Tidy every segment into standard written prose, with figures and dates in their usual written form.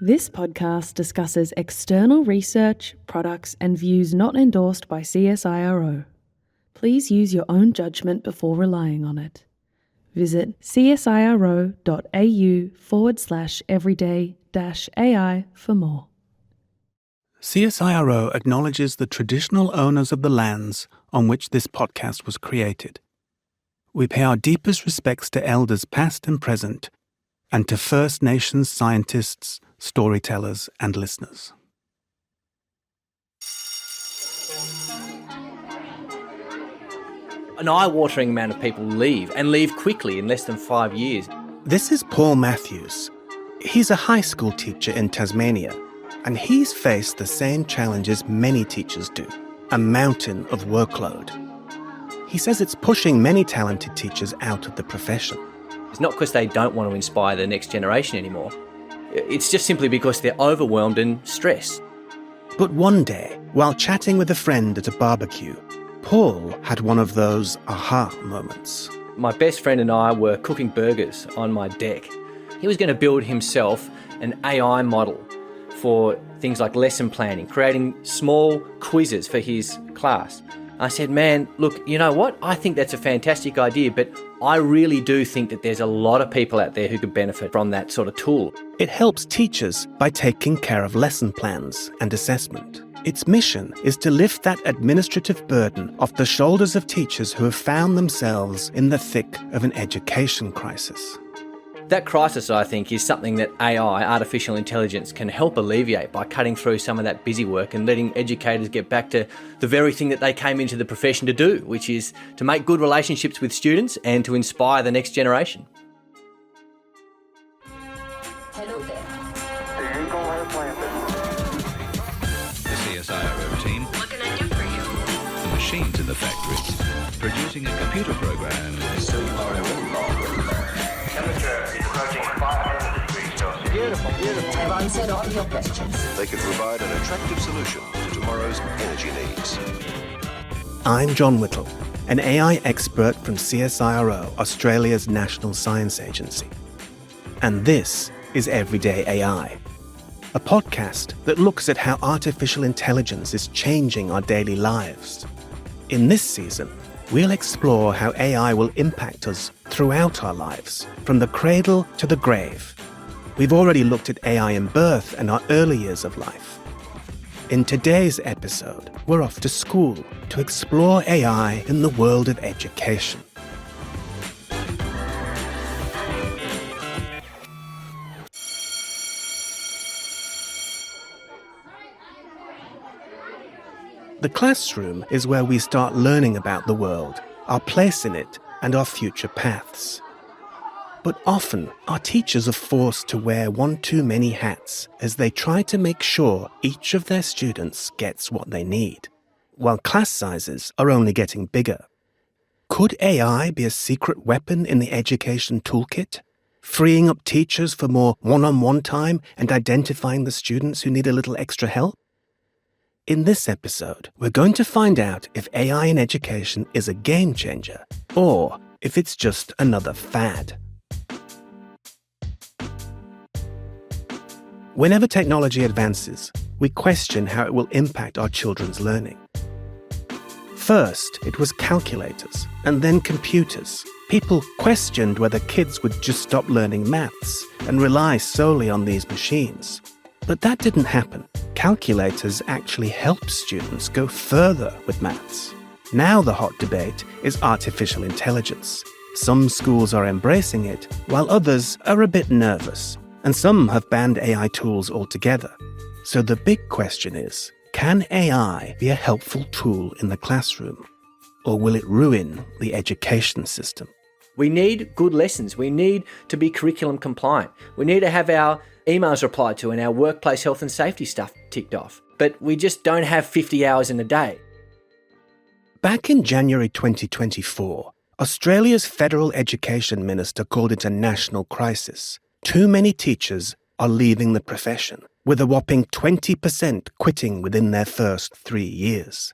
This podcast discusses external research, products, and views not endorsed by CSIRO. Please use your own judgment before relying on it. Visit csiro.au/everyday-AI for more. CSIRO acknowledges the traditional owners of the lands on which this podcast was created. We pay our deepest respects to elders past and present, and to First Nations scientists, storytellers, and listeners. An eye-watering amount of people leave, and leave quickly in less than 5 years. This is Paul Matthews. He's a high school teacher in Tasmania, and he's faced the same challenges many teachers do, a mountain of workload. He says it's pushing many talented teachers out of the profession. It's not because they don't want to inspire the next generation anymore. It's just simply because they're overwhelmed and stressed. But one day, while chatting with a friend at a barbecue, Paul had one of those aha moments. My best friend and I were cooking burgers on my deck. He was going to build himself an AI model for things like lesson planning, creating small quizzes for his class. I said, man, look, you know what? I think that's a fantastic idea, but I really do think that there's a lot of people out there who could benefit from that sort of tool. It helps teachers by taking care of lesson plans and assessment. Its mission is to lift that administrative burden off the shoulders of teachers who have found themselves in the thick of an education crisis. That crisis, I think, is something that AI, artificial intelligence, can help alleviate by cutting through some of that busy work and letting educators get back to the very thing that they came into the profession to do, which is to make good relationships with students and to inspire the next generation. Hello there. The CSIRO team. What can I do for you? The machines in the factories. Producing a computer program. Temperature is approaching 500 degrees Celsius. Beautiful. I've answered all your questions. They can provide an attractive solution to tomorrow's energy needs. I'm Jon Whittle, an AI expert from CSIRO, Australia's national science agency. And this is Everyday AI, a podcast that looks at how artificial intelligence is changing our daily lives. In this season, we'll explore how AI will impact us throughout our lives, from the cradle to the grave. We've already looked at AI in birth and our early years of life. In today's episode, we're off to school to explore AI in the world of education. The classroom is where we start learning about the world, our place in it, and our future paths. But often, our teachers are forced to wear one too many hats as they try to make sure each of their students gets what they need, while class sizes are only getting bigger. Could AI be a secret weapon in the education toolkit, freeing up teachers for more one-on-one time and identifying the students who need a little extra help? In this episode, we're going to find out if AI in education is a game changer or if it's just another fad. Whenever technology advances, we question how it will impact our children's learning. First, it was calculators, and then computers. People questioned whether kids would just stop learning maths and rely solely on these machines. But that didn't happen. Calculators actually help students go further with maths. Now the hot debate is artificial intelligence. Some schools are embracing it, while others are a bit nervous, and some have banned AI tools altogether. So the big question is, can AI be a helpful tool in the classroom? Or will it ruin the education system? We need good lessons. We need to be curriculum compliant. We need to have our emails replied to and our workplace health and safety stuff ticked off. But we just don't have 50 hours in a day. Back in January 2024, Australia's Federal Education Minister called it a national crisis. Too many teachers are leaving the profession, with a whopping 20% quitting within their first 3 years.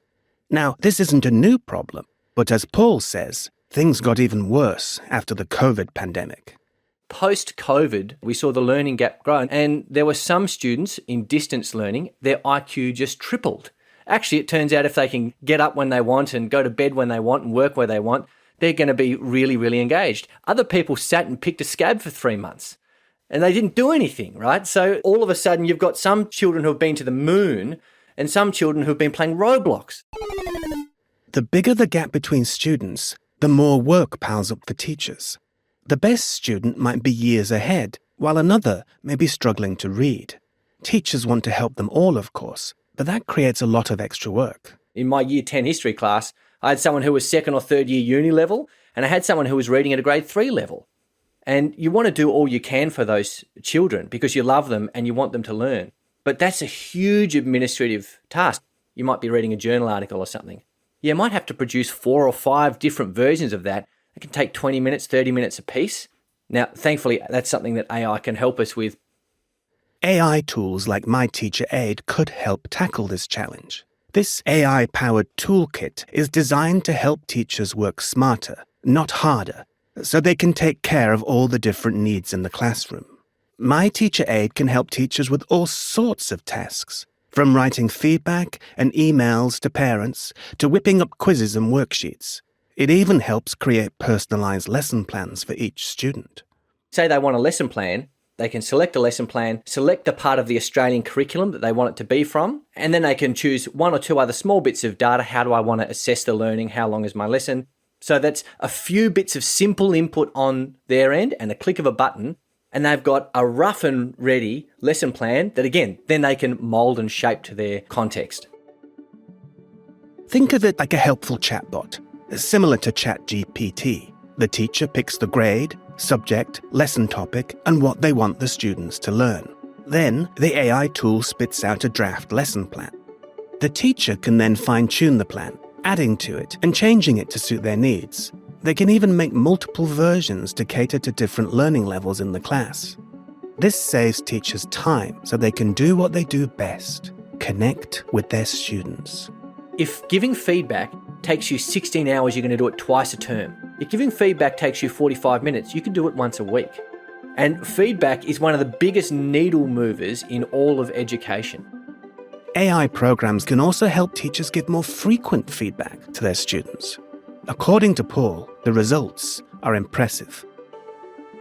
Now, this isn't a new problem, but as Paul says, things got even worse after the COVID pandemic. Post-COVID, we saw the learning gap grow, and there were some students in distance learning, their IQ just tripled. Actually, it turns out if they can get up when they want and go to bed when they want and work where they want, they're going to be really, really engaged. Other people sat and picked a scab for 3 months and they didn't do anything, right? So all of a sudden you've got some children who have been to the moon and some children who have been playing Roblox. The bigger the gap between students, the more work piles up for teachers. The best student might be years ahead, while another may be struggling to read. Teachers want to help them all, of course, but that creates a lot of extra work. In my Year 10 history class, I had someone who was second or third year uni level, and I had someone who was reading at a grade 3 level. And you want to do all you can for those children because you love them and you want them to learn. But that's a huge administrative task. You might be reading a journal article or something. You might have to produce 4 or 5 different versions of that. It can take 20 minutes, 30 minutes a piece. Now, thankfully, that's something that AI can help us with. AI tools like MyTeacherAide could help tackle this challenge. This AI-powered toolkit is designed to help teachers work smarter, not harder, so they can take care of all the different needs in the classroom. MyTeacherAide can help teachers with all sorts of tasks, from writing feedback and emails to parents, to whipping up quizzes and worksheets. It even helps create personalised lesson plans for each student. Say they want a lesson plan, they can select a lesson plan, select the part of the Australian curriculum that they want it to be from, and then they can choose 1 or 2 other small bits of data. How do I want to assess the learning? How long is my lesson? So that's a few bits of simple input on their end and a click of a button, and they've got a rough and ready lesson plan that, again, then they can mould and shape to their context. Think of it like a helpful chatbot, similar to ChatGPT. The teacher picks the grade, subject, lesson topic, and what they want the students to learn. Then, the AI tool spits out a draft lesson plan. The teacher can then fine-tune the plan, adding to it and changing it to suit their needs. They can even make multiple versions to cater to different learning levels in the class. This saves teachers time so they can do what they do best, connect with their students. If giving feedback takes you 16 hours, you're going to do it twice a term. If giving feedback takes you 45 minutes, you can do it once a week. And feedback is one of the biggest needle movers in all of education. AI programs can also help teachers give more frequent feedback to their students. According to Paul, the results are impressive.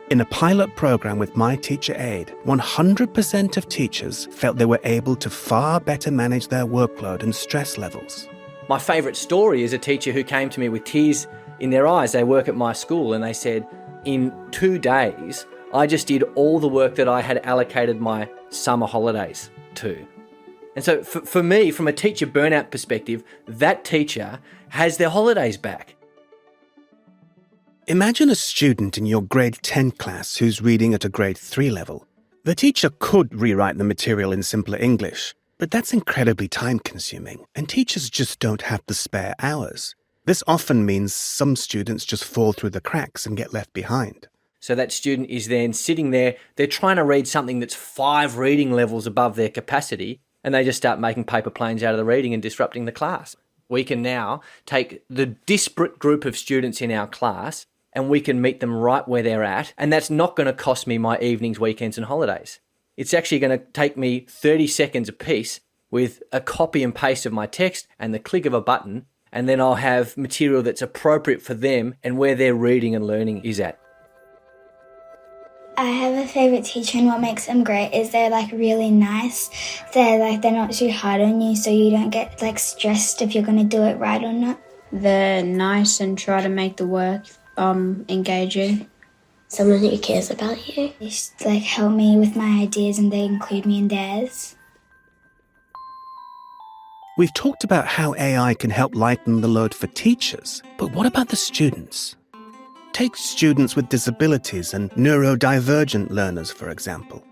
In a pilot program with MyTeacherAide, 100% of teachers felt they were able to far better manage their workload and stress levels. My favourite story is a teacher who came to me with tears in their eyes. They work at my school and they said, in 2 days, I just did all the work that I had allocated my summer holidays to. And so for me, from a teacher burnout perspective, that teacher has their holidays back. Imagine a student in your grade 10 class who's reading at a grade 3 level. The teacher could rewrite the material in simpler English, but that's incredibly time-consuming, and teachers just don't have the spare hours. This often means some students just fall through the cracks and get left behind. So that student is then sitting there, they're trying to read something that's 5 reading levels above their capacity, and they just start making paper planes out of the reading and disrupting the class. We can now take the disparate group of students in our class and we can meet them right where they're at, and that's not going to cost me my evenings, weekends and holidays. It's actually going to take me 30 seconds a piece with a copy and paste of my text and the click of a button, and then I'll have material that's appropriate for them and where their reading and learning is at. I have a favourite teacher, and what makes them great is they're really nice. They're not too hard on you, so you don't get stressed if you're going to do it right or not. They're nice and try to make the work engaging. Someone who cares about you. They just help me with my ideas and they include me in theirs. We've talked about how AI can help lighten the load for teachers, but what about the students? Take students with disabilities and neurodivergent learners, for example.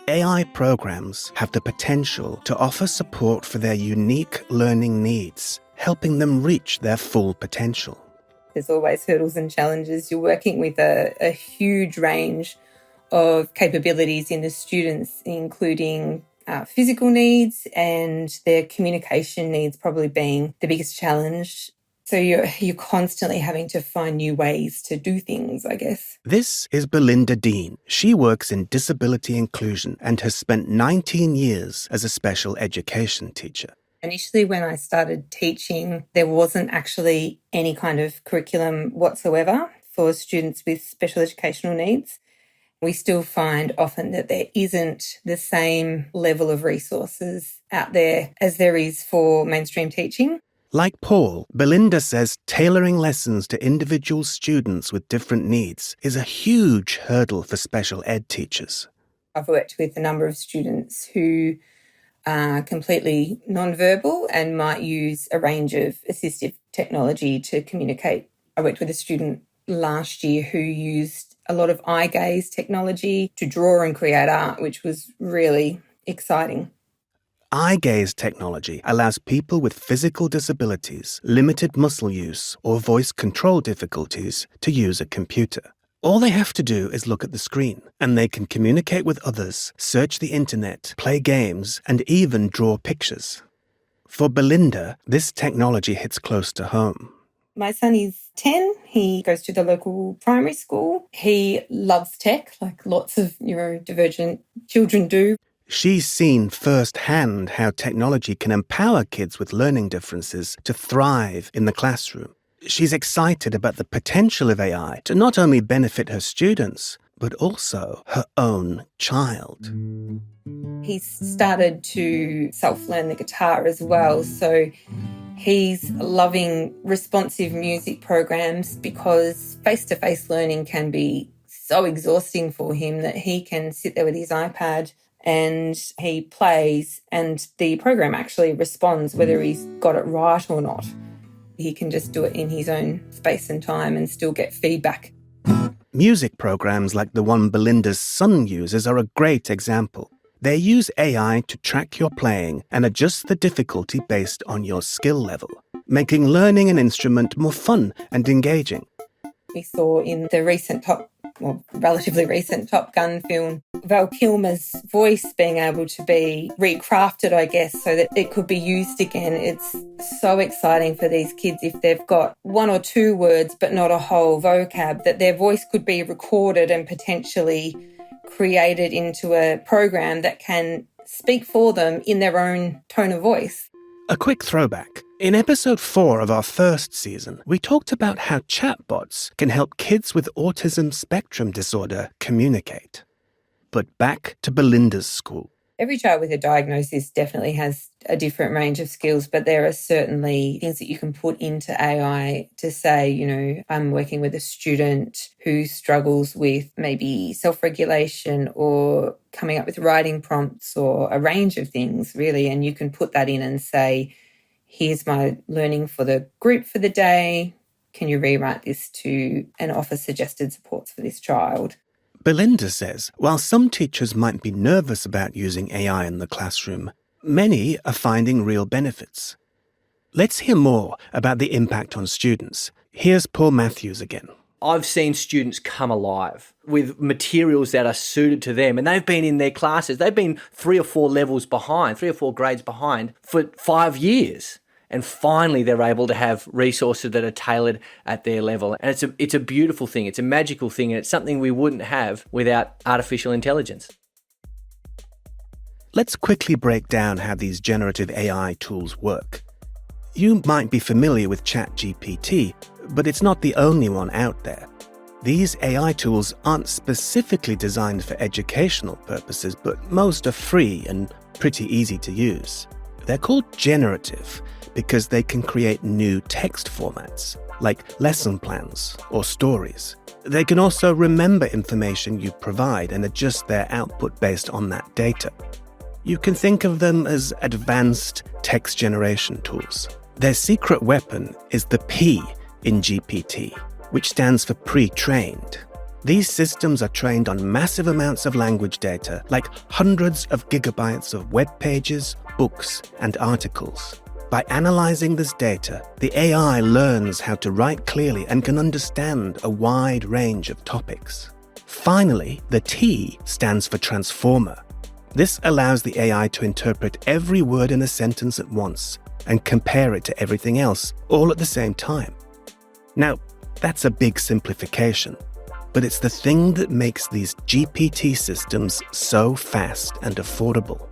AI programs have the potential to offer support for their unique learning needs, helping them reach their full potential. There's always hurdles and challenges. You're working with a huge range of capabilities in the students, including physical needs and their communication needs probably being the biggest challenge. So you're constantly having to find new ways to do things, I guess. This is Belinda Dean. She works in disability inclusion and has spent 19 years as a special education teacher. Initially, when I started teaching, there wasn't actually any kind of curriculum whatsoever for students with special educational needs. We still find often that there isn't the same level of resources out there as there is for mainstream teaching. Like Paul, Belinda says tailoring lessons to individual students with different needs is a huge hurdle for special ed teachers. I've worked with a number of students who are completely nonverbal and might use a range of assistive technology to communicate. I worked with a student last year who used a lot of eye gaze technology to draw and create art, which was really exciting. Eye gaze technology allows people with physical disabilities, limited muscle use, or voice control difficulties to use a computer. All they have to do is look at the screen, and they can communicate with others, search the internet, play games, and even draw pictures. For Belinda, this technology hits close to home. My son is 10. He goes to the local primary school. He loves tech, like lots of neurodivergent children do. She's seen firsthand how technology can empower kids with learning differences to thrive in the classroom. She's excited about the potential of AI to not only benefit her students, but also her own child. He's started to self-learn the guitar as well, so he's loving responsive music programs because face-to-face learning can be so exhausting for him that he can sit there with his iPad and he plays and the program actually responds whether he's got it right or not. He can just do it in his own space and time and still get feedback. Music programs like the one Belinda's son uses are a great example. They use AI to track your playing and adjust the difficulty based on your skill level, making learning an instrument more fun and engaging. We saw in the relatively recent Top Gun film, Val Kilmer's voice being able to be recrafted, I guess, so that it could be used again. It's so exciting for these kids if they've got one or two words but not a whole vocab, that their voice could be recorded and potentially created into a program that can speak for them in their own tone of voice. A quick throwback. In episode 4 of our first season, we talked about how chatbots can help kids with autism spectrum disorder communicate. But back to Belinda's school. Every child with a diagnosis definitely has a different range of skills, but there are certainly things that you can put into AI to say, I'm working with a student who struggles with maybe self-regulation or coming up with writing prompts or a range of things, really, and you can put that in and say, here's my learning for the group for the day. Can you rewrite this and offer suggested supports for this child? Belinda says, while some teachers might be nervous about using AI in the classroom, many are finding real benefits. Let's hear more about the impact on students. Here's Paul Matthews again. I've seen students come alive with materials that are suited to them, and they've been in their classes. They've been 3 or 4 levels behind, 3 or 4 grades behind for 5 years. And finally, they're able to have resources that are tailored at their level. And it's a beautiful thing. It's a magical thing. And it's something we wouldn't have without artificial intelligence. Let's quickly break down how these generative AI tools work. You might be familiar with ChatGPT, but it's not the only one out there. These AI tools aren't specifically designed for educational purposes, but most are free and pretty easy to use. They're called generative because they can create new text formats, like lesson plans or stories. They can also remember information you provide and adjust their output based on that data. You can think of them as advanced text generation tools. Their secret weapon is the P in GPT, which stands for pre-trained. These systems are trained on massive amounts of language data, like hundreds of gigabytes of web pages, books, and articles. By analyzing this data, the AI learns how to write clearly and can understand a wide range of topics. Finally, the T stands for transformer. This allows the AI to interpret every word in a sentence at once and compare it to everything else, all at the same time. Now, that's a big simplification, but it's the thing that makes these GPT systems so fast and affordable.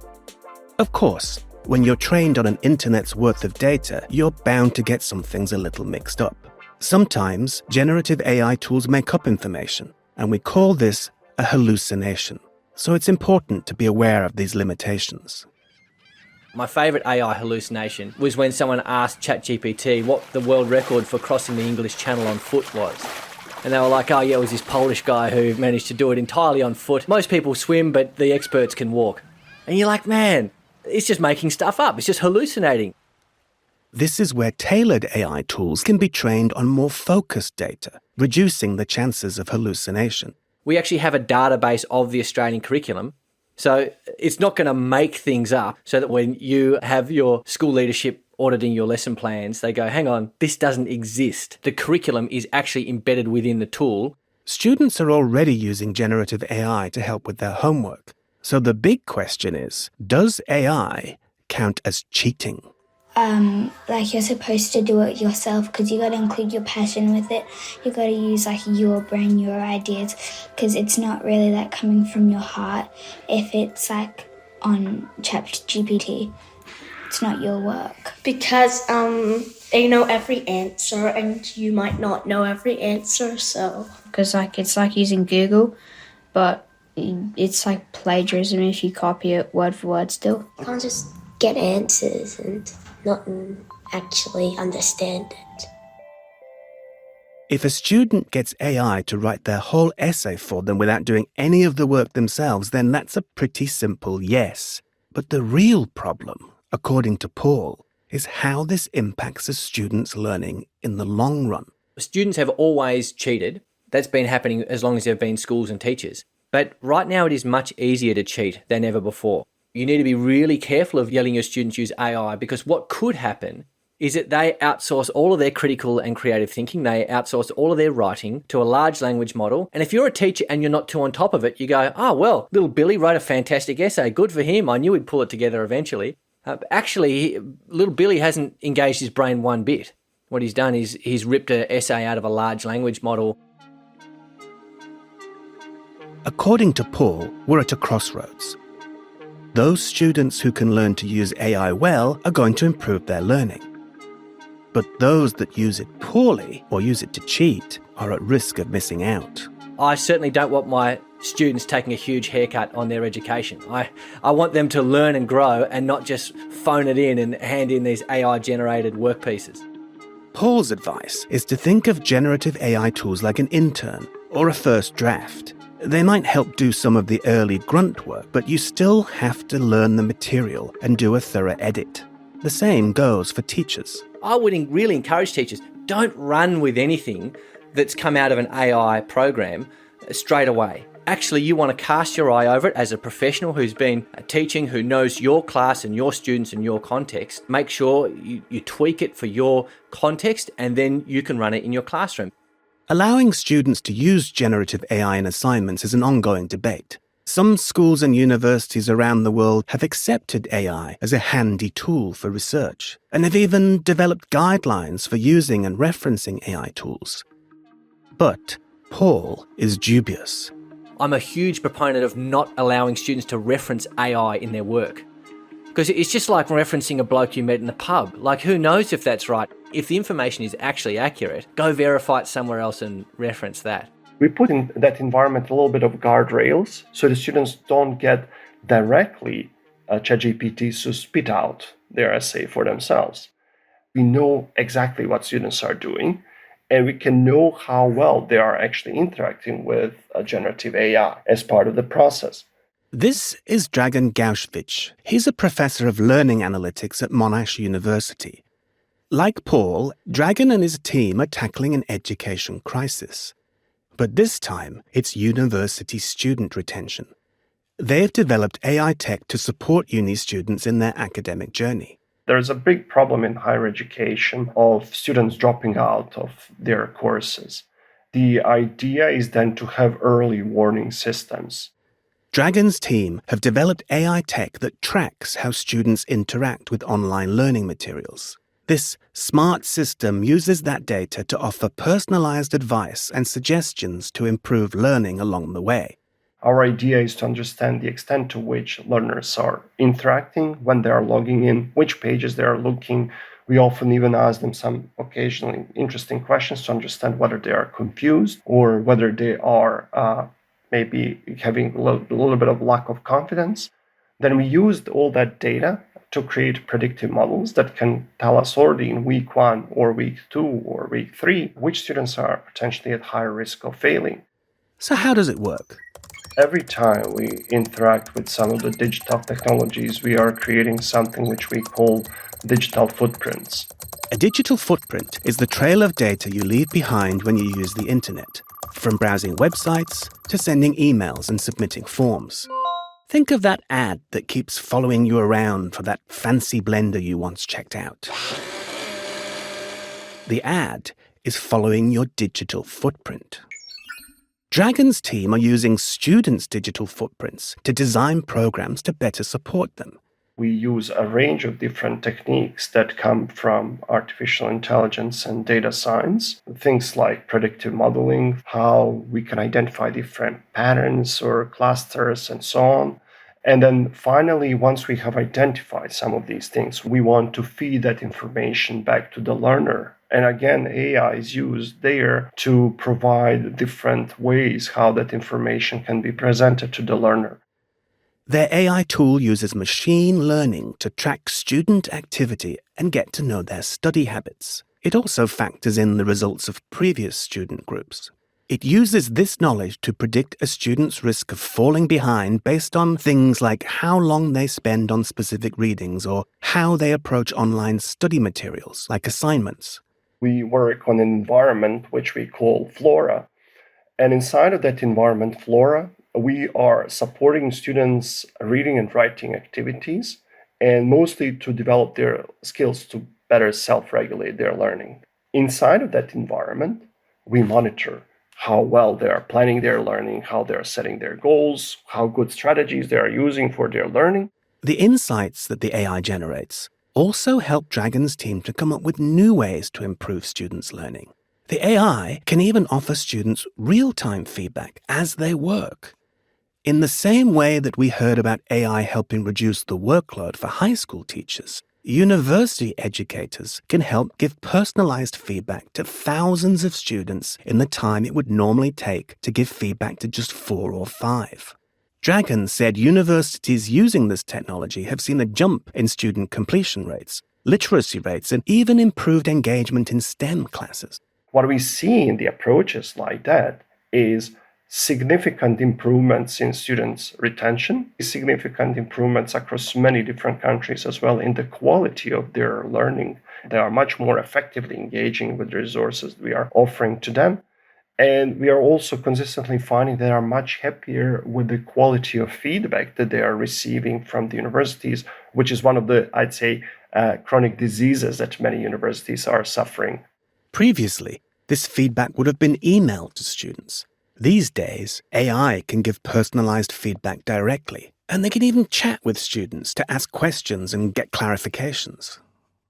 Of course, when you're trained on an internet's worth of data, you're bound to get some things a little mixed up. Sometimes, generative AI tools make up information, and we call this a hallucination. So it's important to be aware of these limitations. My favourite AI hallucination was when someone asked ChatGPT what the world record for crossing the English Channel on foot was. And they were like, oh yeah, it was this Polish guy who managed to do it entirely on foot. Most people swim, but the experts can walk. And you're like, man, it's just making stuff up. It's just hallucinating. This is where tailored AI tools can be trained on more focused data, reducing the chances of hallucination. We actually have a database of the Australian curriculum. So it's not going to make things up so that when you have your school leadership auditing your lesson plans, they go, hang on, this doesn't exist. The curriculum is actually embedded within the tool. Students are already using generative AI to help with their homework. So the big question is, does AI count as cheating? Like you're supposed to do it yourself because you got to include your passion with it. You got to use like your brain, your ideas, because it's not really like coming from your heart. If it's like on ChatGPT, it's not your work. Because they know every answer and you might not know every answer, so. Because like it's like using Google, but it's like plagiarism if you copy it word for word still. You can't just get answers and not actually understand it. If a student gets AI to write their whole essay for them without doing any of the work themselves, then that's a pretty simple yes. But the real problem, according to Paul, is how this impacts a student's learning in the long run. Students have always cheated. That's been happening as long as there have been schools and teachers. But right now it is much easier to cheat than ever before. You need to be really careful of letting your students use AI, because what could happen is that they outsource all of their critical and creative thinking. They outsource all of their writing to a large language model. And if you're a teacher and you're not too on top of it, you go, oh, well, little Billy wrote a fantastic essay. Good for him. I knew he'd pull it together eventually. Actually, little Billy hasn't engaged his brain one bit. What he's done is he's ripped an essay out of a large language model. According to Paul, we're at a crossroads. Those students who can learn to use AI well are going to improve their learning. But those that use it poorly or use it to cheat are at risk of missing out. I certainly don't want my students taking a huge haircut on their education. I want them to learn and grow and not just phone it in and hand in these AI-generated work pieces. Paul's advice is to think of generative AI tools like an intern or a first draft. They might help do some of the early grunt work, but you still have to learn the material and do a thorough edit. The same goes for teachers. I would really encourage teachers, don't run with anything that's come out of an AI program straight away. Actually, you want to cast your eye over it as a professional who's been teaching, who knows your class and your students and your context. Make sure you tweak it for your context, and then you can run it in your classroom. Allowing students to use generative AI in assignments is an ongoing debate. Some schools and universities around the world have accepted AI as a handy tool for research, and have even developed guidelines for using and referencing AI tools. But Paul is dubious. I'm a huge proponent of not allowing students to reference AI in their work. Because it's just like referencing a bloke you met in a pub. Like, who knows if that's right? If the information is actually accurate, go verify it somewhere else and reference that. We put in that environment a little bit of guardrails so the students don't get directly ChatGPT to spit out their essay for themselves. We know exactly what students are doing, and we can know how well they are actually interacting with generative AI as part of the process. This is Dragan Gašević. He's a professor of learning analytics at Monash University. Like Paul, Dragan and his team are tackling an education crisis. But this time, it's university student retention. They've developed AI tech to support uni students in their academic journey. There's a big problem in higher education of students dropping out of their courses. The idea is then to have early warning systems. Dragan's team have developed AI tech that tracks how students interact with online learning materials. This smart system uses that data to offer personalized advice and suggestions to improve learning along the way. Our idea is to understand the extent to which learners are interacting when they are logging in, which pages they are looking. We often even ask them some occasionally interesting questions to understand whether they are confused or whether they are maybe having a little bit of lack of confidence. Then we used all that data to create predictive models that can tell us already in week 1 or week 2 or week 3 which students are potentially at higher risk of failing. So how does it work? Every time we interact with some of the digital technologies, we are creating something which we call digital footprints. A digital footprint is the trail of data you leave behind when you use the internet, from browsing websites to sending emails and submitting forms. Think of that ad that keeps following you around for that fancy blender you once checked out. The ad is following your digital footprint. Dragan's team are using students' digital footprints to design programs to better support them. We use a range of different techniques that come from artificial intelligence and data science. Things like predictive modeling, how we can identify different patterns or clusters and so on. And then finally, once we have identified some of these things, we want to feed that information back to the learner. And again, AI is used there to provide different ways how that information can be presented to the learner. Their AI tool uses machine learning to track student activity and get to know their study habits. It also factors in the results of previous student groups. It uses this knowledge to predict a student's risk of falling behind based on things like how long they spend on specific readings or how they approach online study materials like assignments. We work on an environment which we call Flora. And inside of that environment, Flora, we are supporting students' reading and writing activities, and mostly to develop their skills to better self-regulate their learning. Inside of that environment, we monitor how well they are planning their learning, how they are setting their goals, how good strategies they are using for their learning. The insights that the AI generates also help Dragan's team to come up with new ways to improve students' learning. The AI can even offer students real-time feedback as they work. In the same way that we heard about AI helping reduce the workload for high school teachers, university educators can help give personalized feedback to thousands of students in the time it would normally take to give feedback to just 4 or 5. Dragan said universities using this technology have seen a jump in student completion rates, literacy rates, and even improved engagement in STEM classes. What we see in the approaches like that is significant improvements in students' retention, significant improvements across many different countries as well in the quality of their learning. They are much more effectively engaging with the resources we are offering to them. And we are also consistently finding they are much happier with the quality of feedback that they are receiving from the universities, which is one of the, I'd say, chronic diseases that many universities are suffering. Previously, this feedback would have been emailed to students. These days, AI can give personalized feedback directly, and they can even chat with students to ask questions and get clarifications.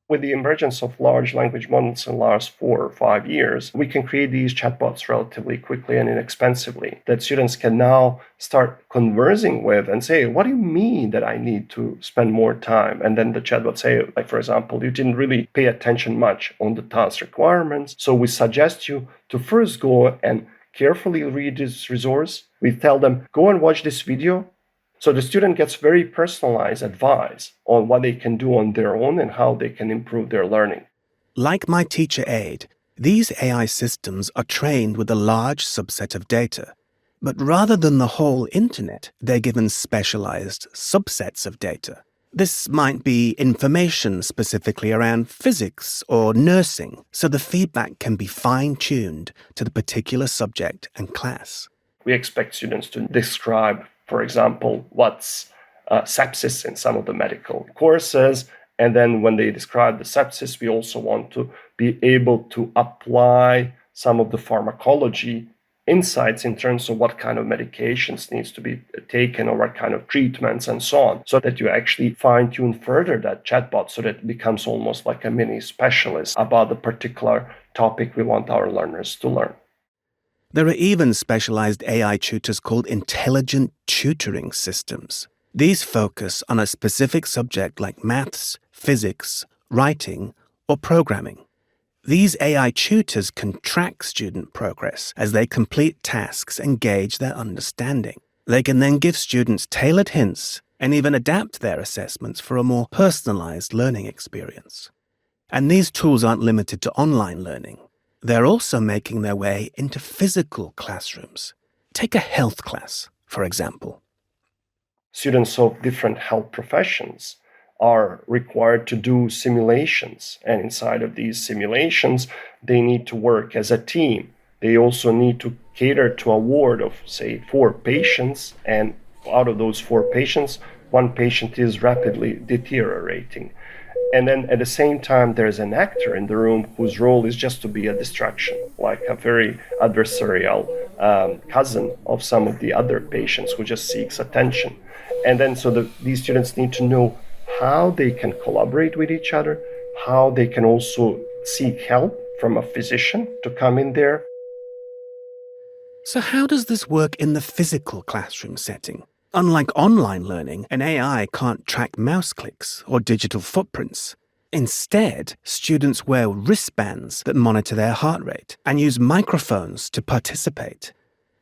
With the emergence of large language models in the last 4 or 5 years, we can create these chatbots relatively quickly and inexpensively that students can now start conversing with and say, what do you mean that I need to spend more time? And then the chatbot say, like, for example, you didn't really pay attention much on the task requirements. So we suggest you to first go and carefully read this resource. We tell them, go and watch this video. So the student gets very personalized advice on what they can do on their own and how they can improve their learning. Like MyTeacherAide, these AI systems are trained with a large subset of data. But rather than the whole internet, they're given specialized subsets of data. This might be information specifically around physics or nursing, so the feedback can be fine-tuned to the particular subject and class. We expect students to describe, for example, what's sepsis in some of the medical courses. And then when they describe the sepsis, we also want to be able to apply some of the pharmacology insights in terms of what kind of medications needs to be taken or what kind of treatments and so on, so that you actually fine-tune further that chatbot so that it becomes almost like a mini specialist about the particular topic we want our learners to learn. There are even specialized AI tutors called intelligent tutoring systems. These focus on a specific subject like maths, physics, writing, or programming. These AI tutors can track student progress as they complete tasks and gauge their understanding. They can then give students tailored hints and even adapt their assessments for a more personalized learning experience. And these tools aren't limited to online learning. They're also making their way into physical classrooms. Take a health class, for example. Students of different health professions are required to do simulations. And inside of these simulations, they need to work as a team. They also need to cater to a ward of, say, 4 patients. And out of those 4 patients, 1 patient is rapidly deteriorating. And then at the same time, there's an actor in the room whose role is just to be a distraction, like a very adversarial cousin of some of the other patients who just seeks attention. And then these students need to know how they can collaborate with each other, how they can also seek help from a physician to come in there. So how does this work in the physical classroom setting? Unlike online learning, an AI can't track mouse clicks or digital footprints. Instead, students wear wristbands that monitor their heart rate and use microphones to participate.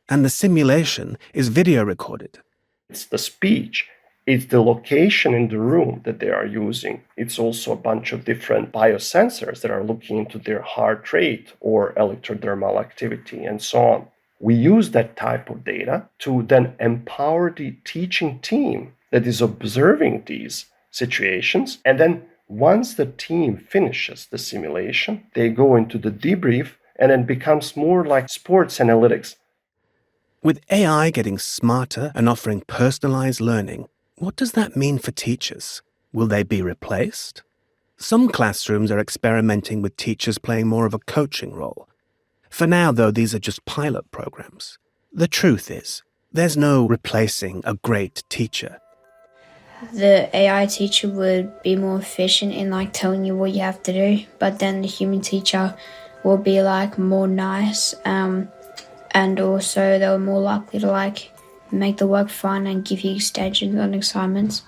And the simulation is video recorded. It's the speech. It's the location in the room that they are using. It's also a bunch of different biosensors that are looking into their heart rate or electrodermal activity and so on. We use that type of data to then empower the teaching team that is observing these situations. And then once the team finishes the simulation, they go into the debrief and it becomes more like sports analytics. With AI getting smarter and offering personalized learning, what does that mean for teachers? Will they be replaced? Some classrooms are experimenting with teachers playing more of a coaching role. For now, though, these are just pilot programs. The truth is, there's no replacing a great teacher. The AI teacher would be more efficient in telling you what you have to do, but then the human teacher will be more nice, and also they're more likely to make the work fun and give you extensions on assignments.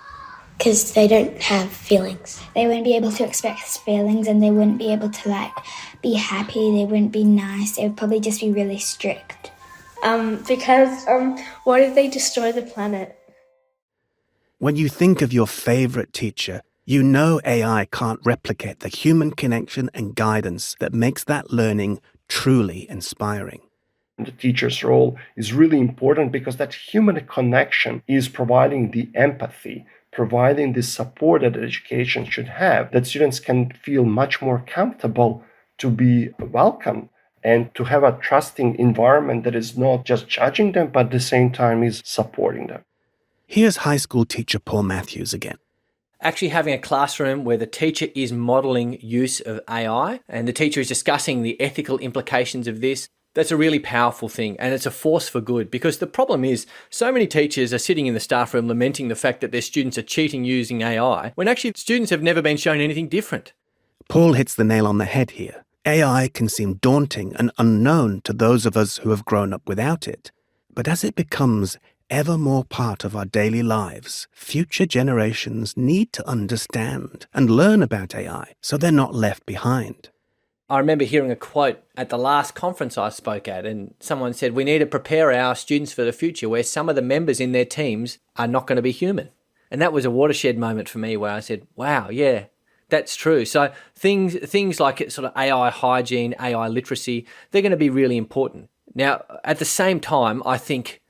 Because they don't have feelings. They wouldn't be able to express feelings, and they wouldn't be able to be happy. They wouldn't be nice. They would probably just be really strict. Because what if they destroy the planet? When you think of your favorite teacher, you know AI can't replicate the human connection and guidance that makes that learning truly inspiring. The teacher's role is really important because that human connection is providing the empathy, providing the support that education should have, that students can feel much more comfortable to be welcome and to have a trusting environment that is not just judging them, but at the same time is supporting them. Here's high school teacher Paul Matthews again. Actually having a classroom where the teacher is modelling use of AI and the teacher is discussing the ethical implications of this, that's a really powerful thing, and it's a force for good, because the problem is so many teachers are sitting in the staff room lamenting the fact that their students are cheating using AI, when actually students have never been shown anything different. Paul hits the nail on the head here. AI can seem daunting and unknown to those of us who have grown up without it. But as it becomes ever more part of our daily lives, future generations need to understand and learn about AI so they're not left behind. I remember hearing a quote at the last conference I spoke at, and someone said, we need to prepare our students for the future where some of the members in their teams are not going to be human. And that was a watershed moment for me where I said, wow, yeah, that's true. So things like sort of AI hygiene, AI literacy, they're going to be really important. Now, at the same time, I think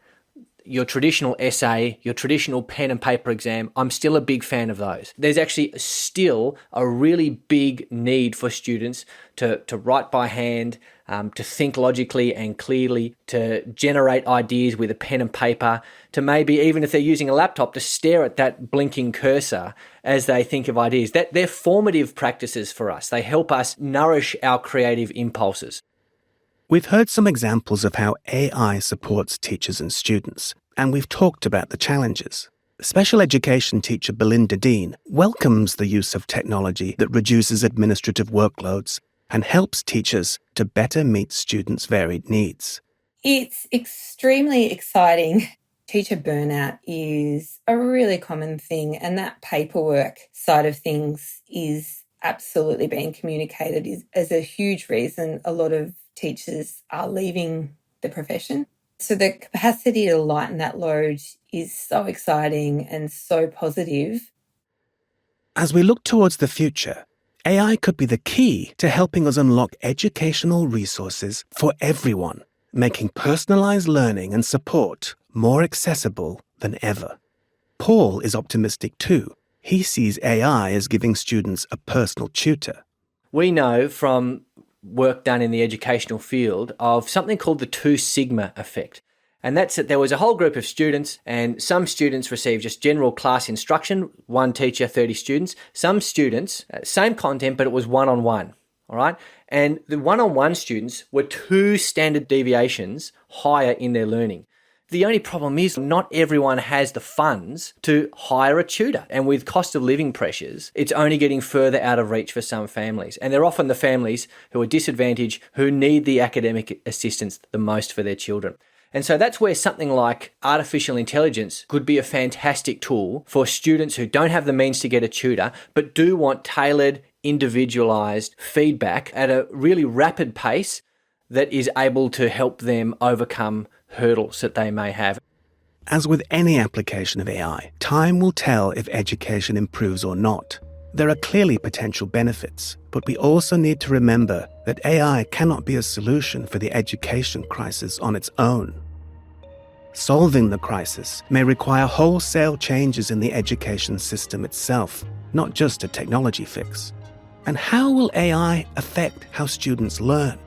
your traditional essay, your traditional pen and paper exam, I'm still a big fan of those. There's actually still a really big need for students to write by hand, to think logically and clearly, to generate ideas with a pen and paper, to maybe, even if they're using a laptop, to stare at that blinking cursor as they think of ideas. They're formative practices for us. They help us nourish our creative impulses. We've heard some examples of how AI supports teachers and students, and we've talked about the challenges. Special education teacher Belinda Dean welcomes the use of technology that reduces administrative workloads and helps teachers to better meet students' varied needs. It's extremely exciting. Teacher burnout is a really common thing, and that paperwork side of things is absolutely being communicated as a huge reason a lot of teachers are leaving the profession. So the capacity to lighten that load is so exciting and so positive. As we look towards the future, AI could be the key to helping us unlock educational resources for everyone, making personalised learning and support more accessible than ever. Paul is optimistic too. He sees AI as giving students a personal tutor. We know from work done in the educational field of something called the 2 sigma effect. And that's that there was a whole group of students, and some students received just general class instruction, 1 teacher, 30 students. Some students, same content, but it was one-on-one, all right? And the one-on-one students were 2 standard deviations higher in their learning. The only problem is not everyone has the funds to hire a tutor. And with cost of living pressures, it's only getting further out of reach for some families. And they're often the families who are disadvantaged, who need the academic assistance the most for their children. And so that's where something like artificial intelligence could be a fantastic tool for students who don't have the means to get a tutor, but do want tailored, individualised feedback at a really rapid pace that is able to help them overcome hurdles that they may have. As with any application of AI, time will tell if education improves or not. There are clearly potential benefits, but we also need to remember that AI cannot be a solution for the education crisis on its own. Solving the crisis may require wholesale changes in the education system itself, not just a technology fix. And how will AI affect how students learn?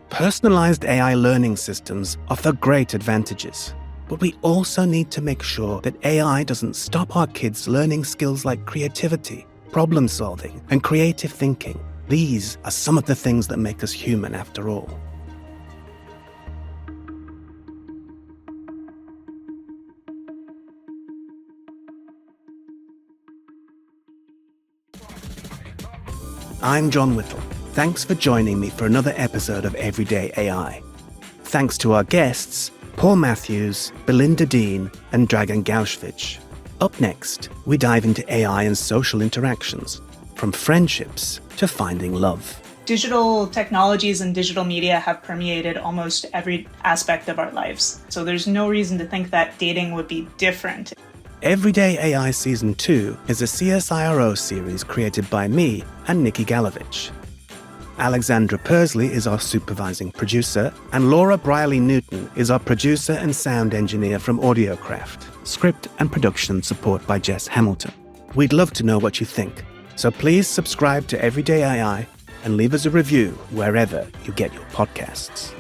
Personalized AI learning systems offer great advantages, but we also need to make sure that AI doesn't stop our kids learning skills like creativity, problem solving, and creative thinking. These are some of the things that make us human after all. I'm Jon Whittle. Thanks for joining me for another episode of Everyday AI. Thanks to our guests, Paul Matthews, Belinda Dean, and Dragan Gašević. Up next, we dive into AI and social interactions, from friendships to finding love. Digital technologies and digital media have permeated almost every aspect of our lives. So there's no reason to think that dating would be different. Everyday AI Season 2 is a CSIRO series created by me and Nikki Galovich. Alexandra Persley is our supervising producer, and Laura Briley-Newton is our producer and sound engineer from Audiocraft. Script and production support by Jess Hamilton. We'd love to know what you think, so please subscribe to Everyday AI and leave us a review wherever you get your podcasts.